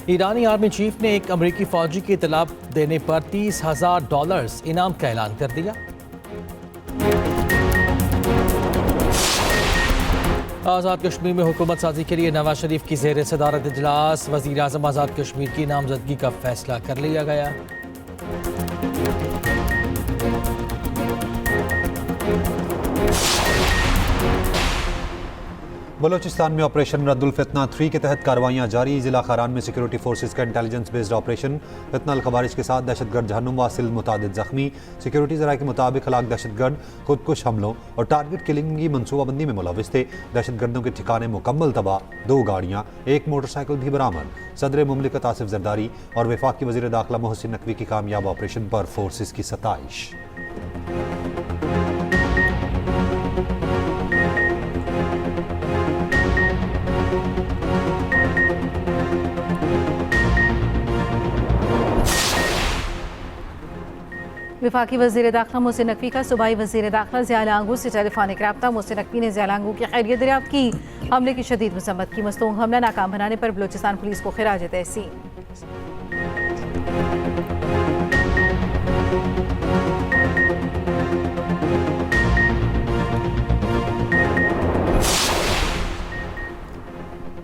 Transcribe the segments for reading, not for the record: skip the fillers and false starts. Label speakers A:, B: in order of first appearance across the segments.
A: ईरानी army chief ने एक अमरीकी फौजी की इतलाब देने पर $30,000 इनाम का ऐलान कर दिया। आज़ाद कश्मीर में हुकूमत साजी के लिए नवाज शरीफ की ज़ेर सदारत इजलास, वज़ीर आज़म आज़ाद कश्मीर की नामजदगी का फैसला कर लिया गया।
B: बलोचिस्तान में ऑपरेशन रद्दुल फितना 3 के तहत कार्रवाइयाँ जारी। जिला खारान में सिक्योरिटी फोर्सेज का इंटेलिजेंस बेस्ड ऑपरेशन फितना अल खवारिज के साथ दहशतगर्द जहन्नुम वासिल मुतादिद जख्मी। सिक्योरिटी ज़राए के मुताबिक हलाक दहशतगर्द खुदकुश हमलों और टारगेट किलिंग की मनसूबाबंदी में मुलविस थे। दहशतगर्दों के ठिकाने मुकम्मल तबाह, 2 गाड़ियाँ, 1 मोटरसाइकिल भी बरामद। सदर मुमलिकत आसिफ जरदारी और वफाकी वज़ीर दाखिला मोहसिन नकवी की कामयाब ऑपरेशन पर फोर्सेज की सताइश।
C: वफाकी वज़ीर दाखिला मोहसिन नकवी का सूबाई वज़ीर दाखिला ज़िया लांगू से टेलीफोनिक रब्ता। मोहसिन नकवी ने ज़िया लांगू की खैरियत दरियाफ्त की। हमले की शदीद मसम्मत की। मस्तूंग हमला नाकाम बनाने पर बलोचिस्तान पुलिस को खिराज तहसीन।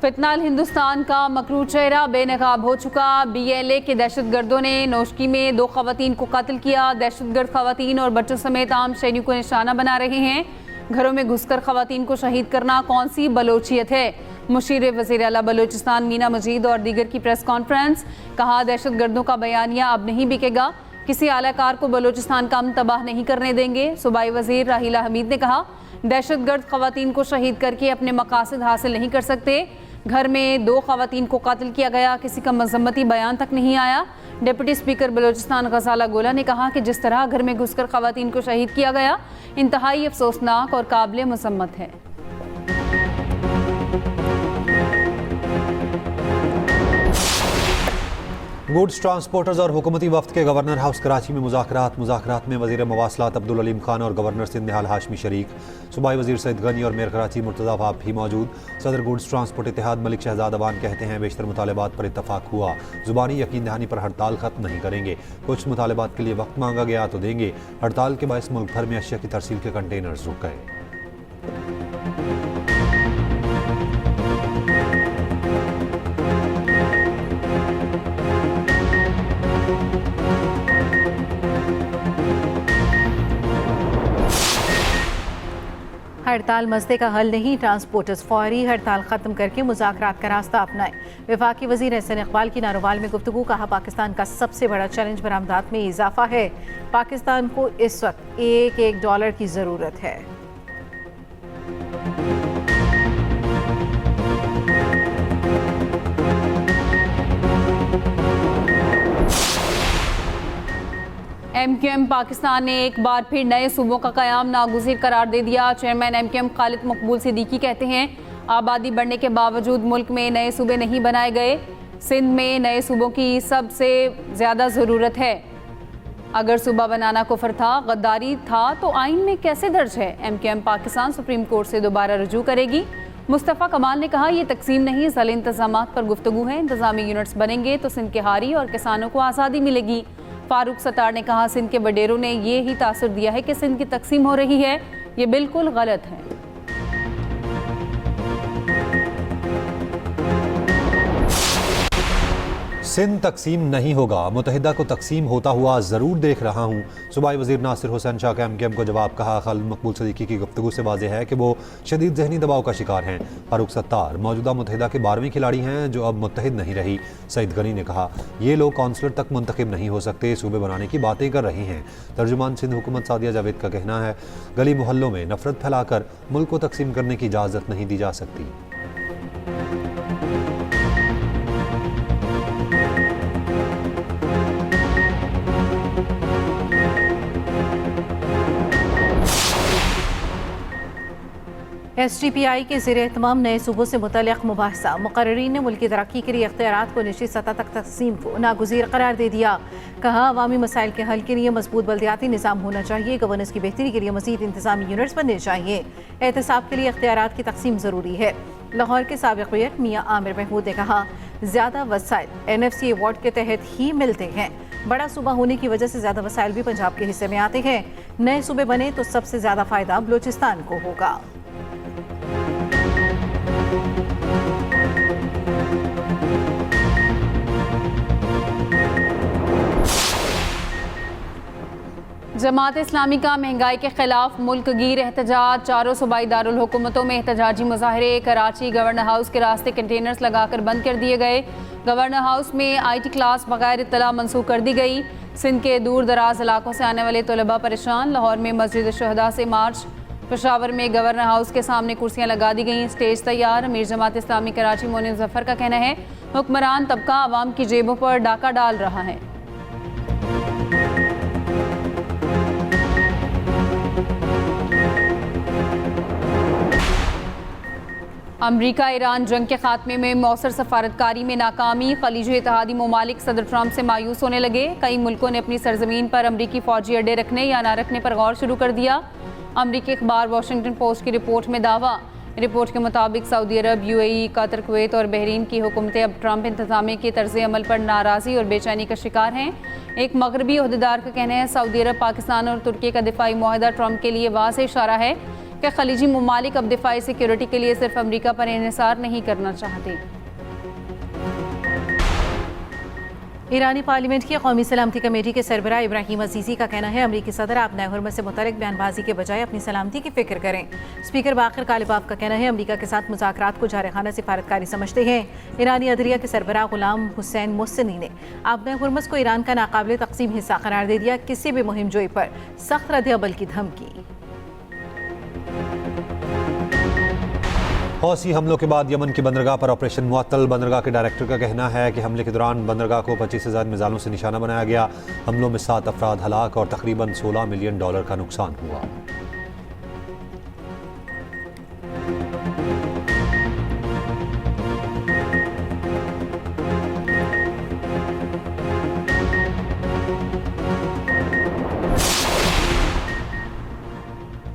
D: फितनाल हिंदुस्तान का मकरू चेहरा बेनकाब हो चुका। BLA के दहशतगर्दों ने नौशकी में 2 खवातीन को कत्ल किया। दहशतगर्द खवातीन और बच्चों समेत आम शहरियों को निशाना बना रहे हैं। घरों में घुसकर खवातीन को शहीद करना कौन सी बलोचियत है? मुशीर वज़ीर आला बलोचिस्तान मीना मजीद और दीगर की प्रेस कॉन्फ्रेंस। कहा, दहशतगर्दों का बयानिया अब नहीं बिकेगा। किसी आलाकार को बलोचिस्तान का अमन तबाह नहीं करने देंगे। सूबाई वज़ीर राहिला हमीद ने कहा, दहशतगर्द खवातीन को शहीद करके अपने मकासद हासिल नहीं कर सकते। घर में 2 खवातीन को कत्ल किया गया, किसी का मजम्मती बयान तक नहीं आया। डिप्टी स्पीकर बलोचिस्तान गजाला गोला ने कहा कि जिस तरह घर में घुसकर खवातीन को शहीद किया गया, इंतहाई अफसोसनाक और काबिल मसम्मत है।
B: गुड्स ट्रांसपोर्टर्स और हुकूमती वफ्द के गवर्नर हाउस कराची में मुज़ाकरात में वज़ीर मवासलात अब्दुल अलीम खान और गवर्नर सिंध निहाल हाशमी शरीक। सूबाई वज़ीर सईद गनी और मेयर कराची मुर्तज़ा वहाब भी मौजूद। सदर गुड्स ट्रांसपोर्ट इत्तेहाद मलिक शहजाद अवान कहते हैं, बेशतर मुतालबात पर इत्तफाक हुआ। ज़ुबानी यकीन दहानी पर हड़ताल ख़त्म नहीं करेंगे। कुछ मुतालबात के लिए वक्त मांगा गया तो देंगे। हड़ताल के बायस मुल्क भर में अशिया की तरसील के कंटेनर्स रुक गए।
C: हड़ताल मसले का हल नहीं, ट्रांसपोर्टर्स फौरी हड़ताल ख़त्म करके मुज़ाकरात का रास्ता अपनाएं। वफाकी वज़ीर एहसन इकबाल की नारोवाल में गुफ्तगू। कहा, पाकिस्तान का सबसे बड़ा चैलेंज बरामदात में इजाफा है। पाकिस्तान को इस वक्त $1 की ज़रूरत है।
D: MQM पाकिस्तान ने एक बार फिर नए सूबों का क़याम नागुज़ीर करार दे दिया। चेयरमैन MQM खालिद मकबूल सिद्दीकी कहते हैं, आबादी बढ़ने के बावजूद मुल्क में नए सूबे नहीं बनाए गए। सिंध में नए सूबों की सबसे ज़्यादा ज़रूरत है। अगर सूबा बनाना कुफ्र था, गद्दारी था, तो आइन में कैसे दर्ज है? MQM पाकिस्तान सुप्रीम कोर्ट से दोबारा रजू करेगी। मुस्तफ़ा कमाल ने कहा, ये तकसीम नहीं, ज़िले इंतज़ामात पर गुफ्तगू है। इंतज़ामी यूनिट्स बनेंगे तो सिंध के हारी और किसानों को आज़ादी मिलेगी। फारूक सत्तार ने कहा, सिंध के वडेरों ने ये ही तासुर दिया है कि सिंध की तकसीम हो रही है, ये बिल्कुल गलत है।
B: सिंध तकसीम नहीं होगा, मुत्तहिदा को तकसीम होता हुआ ज़रूर देख रहा हूँ। सूबाई वज़ीर नासिर हुसैन शाह का MQM को जवाब। कहा, खालिद मकबूल सिद्दीकी की गुफ्तगू से वाज़ेह है कि वो शदीद ज़हनी दबाव का शिकार हैं। फारूक सत्तार मौजूदा मुत्तहिदा के 12वें खिलाड़ी हैं जो अब मुत्तहिद नहीं रही। सईद गनी ने कहा, ये लोग कौंसलर तक मुंतखब नहीं हो सकते, सूबे बनाने की बातें कर रहे हैं। तर्जुमान सिंध हुकूमत सादिया जावेद का कहना है, गली मोहल्लों में नफरत फैलाकर मुल्क को तकसीम करने की इजाज़त नहीं दी जा सकती।
C: SGPI के ज़ेरे एहतमाम नए सूबों से मुतल्लिक़ मुबाहिसा। मुक़र्रीन ने मुल्की तरक्की के लिए इख्तियारात को निजी सतह तक तक़सीम को नागुज़ीर करार दे दिया। कहा, अवामी मसाइल के हल के लिए मजबूत बल्दियाती निज़ाम होना चाहिए। गवर्नेंस की बेहतरी के लिए मज़ीद इंतज़ामी यूनिट्स बनने चाहिए। एहतसाब के लिए इख्तियारात की तक़सीम ज़रूरी है। लाहौर के साबिक़ मेयर मियां आमिर महमूद ने कहा, ज़्यादा वसाइल NFC अवार्ड के तहत ही मिलते हैं। बड़ा सूबा होने की वजह से ज़्यादा वसाइल भी पंजाब के हिस्से में आते हैं। नए सूबे बने तो सबसे ज़्यादा फ़ायदा बलूचिस्तान को होगा।
D: जमात इस्लामी का महंगाई के खिलाफ मुल्क गिर एहतजाज। चारों सूबाई दारुल हुकूमतों में एहतजाजी मुजाहरे। कराची गवर्नर हाउस के रास्ते कंटेनर्स लगाकर बंद कर दिए गए। गवर्नर हाउस में IT क्लास बगैर इत्तला मनसूख कर दी गई। सिंध के दूर दराज इलाकों से आने वाले तलबा परेशान। लाहौर में मस्जिद शुहदा से मार्च। पेशावर में गवर्नर हाउस के सामने कुर्सियां लगा दी गई, स्टेज तैयार। अमीर जमात इस्लामी कराची मोइन जफर का कहना है हुक्मरान तबका आवाम की जेबों पर डाका डाल रहा है। अमरीका ईरान जंग के खात्मे में मौसर सफारतकारी में नाकामी। खलीजी इत्तेहादी ममालिक सदर ट्रंप से मायूस होने लगे। कई मुल्कों ने अपनी सरजमीन पर अमरीकी फौजी अड्डे रखने या ना रखने पर गौर शुरू कर दिया। अमरीकी अखबार वाशिंगटन पोस्ट की रिपोर्ट में दावा। रिपोर्ट के मुताबिक सऊदी अरब, UAE, कतर, कुवैत और बहरीन की हुकूमतें अब ट्रंप इंतजामिया के तर्ज अमल पर नाराज़ी और बेचैनी का शिकार हैं। एक मगरबी ओहदेदार का कहना है सऊदी अरब, पाकिस्तान और तुर्की का दिफाई मुआहदा ट्रंप के लिए वाज़ेह इशारा है कि खलीजी ममालिक अब दिफाई सिक्योरिटी के लिए सिर्फ अमरीका पर इन्हिसार नहीं करना चाहते।
C: ईरानी पार्लियामेंट की कौमी सलामती कमेटी के सरबराह इब्राहिम अजीज़ी का कहना है अमरीकी सदर आप नए हुर्मत से मुतल्लिक़ बयानबाजी के बजाय अपनी सलामती की फिक्र करें। स्पीकर बाक़िर कालिबाफ का कहना है अमरीका के साथ मुज़ाकरात को जारखाना सिफारतकारी समझते हैं। ईरानी अदलिया के सरबराह गुलाम हुसैन मुहसिनी ने आप नए हुर्मत को ईरान का नाकाबिल तक़सीम हिस्सा करार दे दिया। किसी भी मुहिम जोई पर सख्त रद्द-ए-अमल की धमकी।
B: हौसी हमलों के बाद यमन की बंदरगाह पर ऑपरेशन मुअत्तल। बंदरगाह के डायरेक्टर का कहना है कि हमले के दौरान बंदरगाह को 25,000 मिसाइलों से निशाना बनाया गया। हमलों में 7 अफराद हलाक और तकरीबन $16 मिलियन का नुकसान हुआ।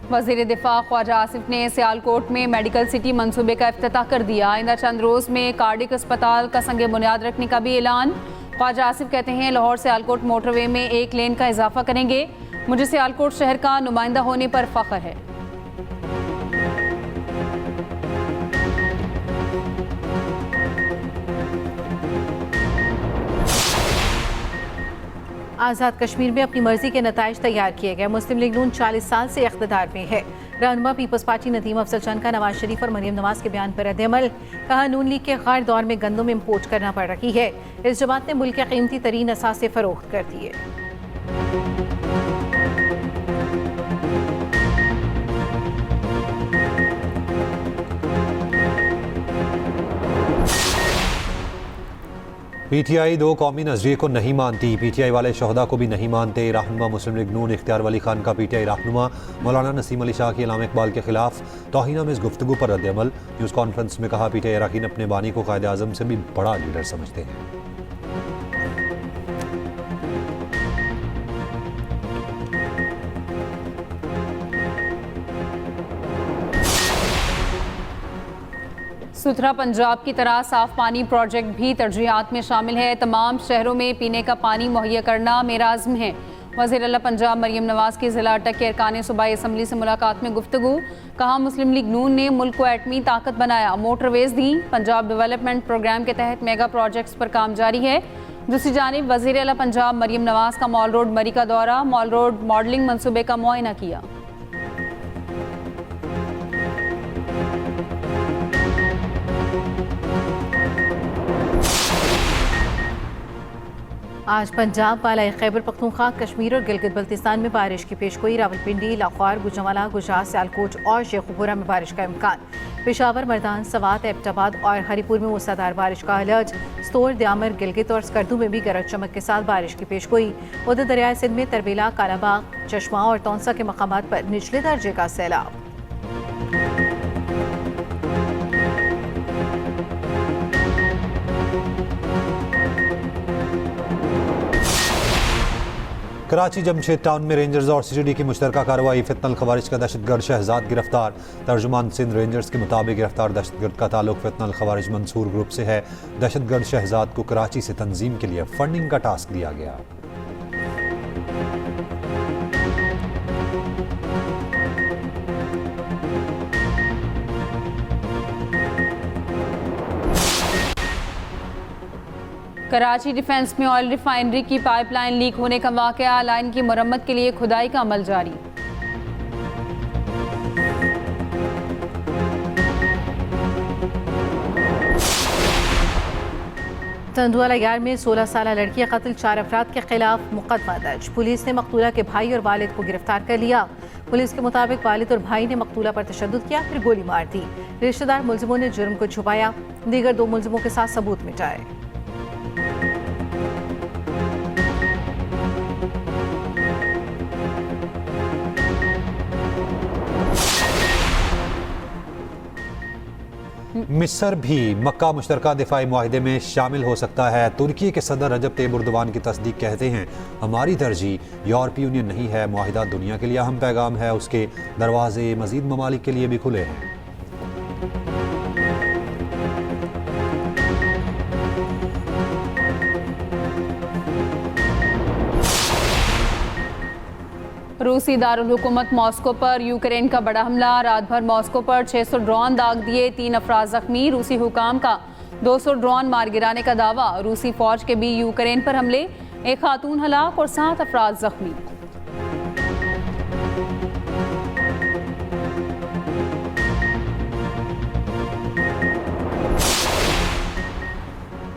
D: वज़ीर दिफा ख्वाजा आसिफ ने सियालकोट में मेडिकल सिटी मंसूबे का इफ्तिताह कर दिया। आइंदा चंद रोज़ में कार्डिक अस्पताल का संग बुनियाद रखने का भी ऐलान। ख्वाजा आसिफ कहते हैं लाहौर सियालकोट मोटरवे में 1 लेन का इजाफा करेंगे। मुझे सियालकोट शहर का नुमाइंदा होने पर फ़ख्र है।
C: आज़ाद कश्मीर में अपनी मर्जी के नताइज तैयार किए गए। मुस्लिम लीग नून 40 साल से इख्तिदार में है। रहनुमा पीपल्स पार्टी नदीम अफजल चंद का नवाज शरीफ और मरियम नवाज के बयान पर रद्द-ए-अमल। कहा नून लीग के गैर दौर में गंदम इम्पोर्ट करना पड़ रही है। इस जमात ने मुल्क के कीमती तरीन असासे फरोख्त कर दिए।
B: PTI 2 कौमी नजरिए को नहीं मानती। PTI वाले शोहदा को भी नहीं मानते। रहनुमा मुस्लिम लीग नून इख्तियार वली खान का PTI रहनुमा मौलाना नसीम अली शाह की इलामा इकबाल के खिलाफ तौहीन आमेज़ गुफ्तगू पर रद्द-ए-अमल। न्यूज़ कॉन्फ्रेंस में कहा PTI अरकान अपने बानी को कायद आज़म से भी बड़ा लीडर समझते हैं।
D: सुथरा पंजाब की तरह साफ पानी प्रोजेक्ट भी तरजीहात में शामिल है। तमाम शहरों में पीने का पानी मुहैया करना मेरा अज़्म है। वज़ीर आला पंजाब मरियम नवाज की ज़िला अटक के अरकान सूबाई असम्बली से मुलाकात में गुफ्तगू। कहा मुस्लिम लीग नून ने मुल्क को एटमी ताकत बनाया, मोटरवेज दी। पंजाब डेवलपमेंट प्रोग्राम के तहत मेगा प्रोजेक्ट्स पर काम जारी है। दूसरी जानिब वज़ीर आला पंजाब मरियम नवाज का मॉल रोड मरी का दौरा, मॉल रोड मॉडलिंग मनसूबे का मुआयना किया।
C: आज पंजाब, बालाई खैबर पख्तूनख्वा, कश्मीर और गिलगित बल्तिस्तान में बारिश की पेशगोई। रावलपिंडी, लाहौर, गुजरांवाला, गुजरात, सियालकोट और शेखुपुरा में बारिश का इम्कान। पेशावर, मर्दान, सवात, एबटाबाद और हरीपुर में मूसलाधार बारिश का अलर्ट। स्तोर, द्यामर, गिलगित और स्कर्दू में भी गरज चमक के साथ बारिश की पेशगोई। उधर दरियाए सिंध में तरबेला, कालाबाग, चश्मा और तौंसा के मकामात पर निचले दर्जे का सैलाब।
B: कराची जमशेद टाउन में रेंजर्स और सीसीडी की मुश्तरका कार्रवाई। फितनल खवारिज का दहशतगर्द शहजाद गिरफ्तार। तर्जुमान सिंध रेंजर्स के मुताबिक गिरफ्तार दहशतगर्द का ताल्लुक फितनल खवारिज मंसूर ग्रुप से है। दहशतगर्द शहजाद को कराची से तंजीम के लिए फंडिंग का टास्क दिया गया।
D: कराची डिफेंस में ऑयल रिफाइनरी की पाइपलाइन लीक होने का वाकया। लाइन की मरम्मत के लिए खुदाई का अमल जारी।
C: तंदुआला यार में 16 साल लड़की कत्ल, 4 अफराद के खिलाफ मुकदमा दर्ज। पुलिस ने मकतूला के भाई और वालिद को गिरफ्तार कर लिया। पुलिस के मुताबिक वालिद और भाई ने मकतूला पर तशद्दुद किया, फिर गोली मार दी। रिश्तेदार मुलजिमों ने जुर्म को छुपाया, दीगर 2 मुलजिमों के साथ सबूत मिटाए।
B: मिस्र भी मक्का मुश्तरका दिफाई मुआहिदे में शामिल हो सकता है। तुर्की के सदर रजब तैयब एर्दोगान की तस्दीक कहते हैं, हमारी तरजीह यूरोपीय यूनियन नहीं है। मुआहिदा दुनिया के लिए अहम पैगाम है, उसके दरवाजे मजीद ममालिक के लिए भी खुले हैं।
D: रूसी दारुल हुकूमत मॉस्को पर यूक्रेन का बड़ा हमला। रात भर मॉस्को पर 600 ड्रोन दाग दिए, 3 अफराद जख्मी। रूसी हुकाम का 200 ड्रोन मार गिराने का दावा। रूसी फौज के भी यूक्रेन पर हमले, 1 खातून हलाक और 7 अफराद जख्मी।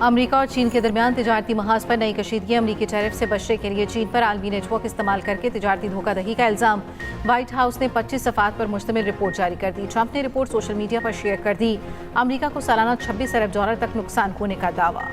C: अमेरिका और चीन के दरमियान तिजारती महाज पर नई कशीदगी। अमेरिकी टैरिफ से बचने के लिए चीन पर आलमी नेटवर्क इस्तेमाल करके तिजारती धोखाधड़ी का इल्जाम। व्हाइट हाउस ने 25 सफ़ात पर मुश्तमिल रिपोर्ट जारी कर दी। ट्रंप ने रिपोर्ट सोशल मीडिया पर शेयर कर दी। अमेरिका को सालाना $26 अरब तक नुकसान होने का दावा।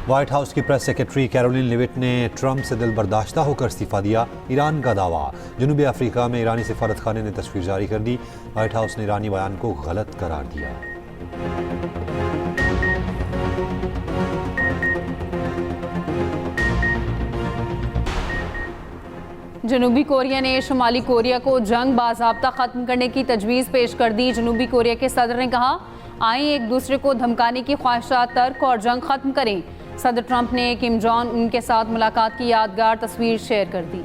B: व्हाइट हाउस की प्रेस सेक्रेटरी कैरोलिन लिविट ने ट्रंप से दिल बर्दाश्ता होकर इस्तीफा दिया। ईरान का दावा। जनूबी अफ्रीका में ईरानी सिफारत खाने ने तस्वीर जारी कर दी। व्हाइट हाउस ने ईरानी बयान को गलत करार दिया।
D: जनूबी कोरिया ने शुमाली कोरिया को जंग बाज़ाब्ता ख़त्म करने की तजवीज़ पेश कर दी। जनूबी कोरिया के सदर ने कहा, आए एक दूसरे को धमकाने की ख्वाहिशात तर्क और जंग ख़त्म करें। सदर ट्रंप ने किम जोंग उन के साथ मुलाकात की यादगार तस्वीर शेयर कर दी।